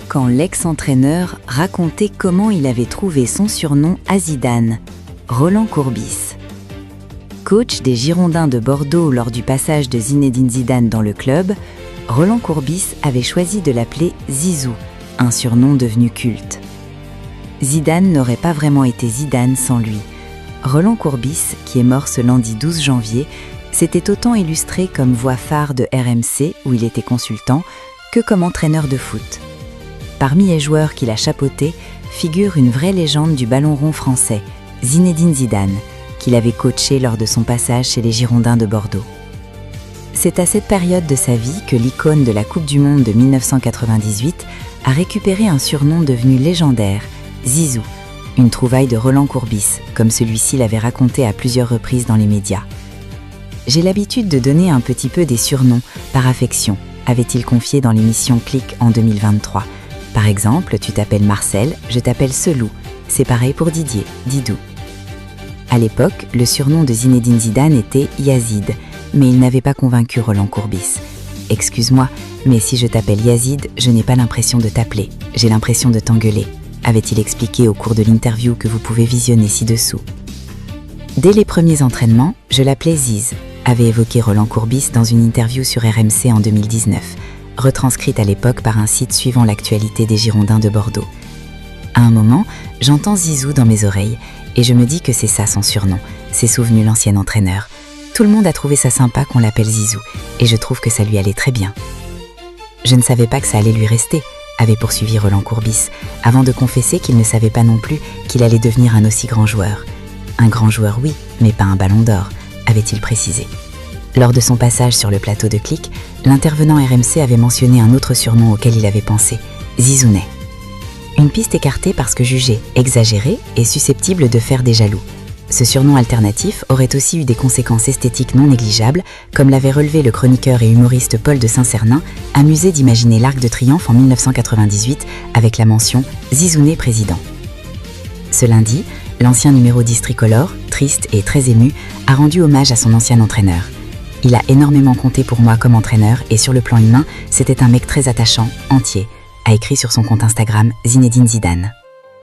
quand l'ex-entraîneur racontait comment il avait trouvé son surnom à Zidane, Roland Courbis. Coach des Girondins de Bordeaux lors du passage de Zinedine Zidane dans le club, Roland Courbis avait choisi de l'appeler Zizou, un surnom devenu culte. Zidane n'aurait pas vraiment été Zidane sans lui. Roland Courbis, qui est mort ce lundi 12 janvier, s'était autant illustré comme voix phare de RMC, où il était consultant, que comme entraîneur de foot. Parmi les joueurs qu'il a chapeautés figure une vraie légende du ballon rond français, Zinedine Zidane, qu'il avait coaché lors de son passage chez les Girondins de Bordeaux. C'est à cette période de sa vie que l'icône de la Coupe du Monde de 1998 a récupéré un surnom devenu légendaire, Zizou, une trouvaille de Roland Courbis, comme celui-ci l'avait raconté à plusieurs reprises dans les médias. « J'ai l'habitude de donner un petit peu des surnoms, par affection », avait-il confié dans l'émission Click en 2023. Par exemple, tu t'appelles Marcel, je t'appelle Selou. C'est pareil pour Didier, Didou. À l'époque, le surnom de Zinedine Zidane était Yazid, mais il n'avait pas convaincu Roland Courbis. « Excuse-moi, mais si je t'appelle Yazid, je n'ai pas l'impression de t'appeler, j'ai l'impression de t'engueuler », avait-il expliqué au cours de l'interview que vous pouvez visionner ci-dessous. Dès les premiers entraînements, je l'appelais Ziz, avait évoqué Roland Courbis dans une interview sur RMC en 2019, retranscrite à l'époque par un site suivant l'actualité des Girondins de Bordeaux. À un moment, j'entends Zizou dans mes oreilles et je me dis que c'est ça son surnom, s'est souvenu l'ancien entraîneur. Tout le monde a trouvé ça sympa qu'on l'appelle Zizou et je trouve que ça lui allait très bien. Je ne savais pas que ça allait lui rester, avait poursuivi Roland Courbis, avant de confesser qu'il ne savait pas non plus qu'il allait devenir un aussi grand joueur. Un grand joueur oui, mais pas un ballon d'or, avait-il précisé. Lors de son passage sur le plateau de Click, l'intervenant RMC avait mentionné un autre surnom auquel il avait pensé, Zizounet. Une piste écartée parce que jugée exagérée et susceptible de faire des jaloux. Ce surnom alternatif aurait aussi eu des conséquences esthétiques non négligeables, comme l'avait relevé le chroniqueur et humoriste Paul de Saint-Cernin, amusé d'imaginer l'Arc de Triomphe en 1998 avec la mention « Zizounet président ». Ce lundi, l'ancien numéro 10 tricolore, triste et très ému, a rendu hommage à son ancien entraîneur. Il a énormément compté pour moi comme entraîneur et sur le plan humain, c'était un mec très attachant, entier, a écrit sur son compte Instagram Zinedine Zidane.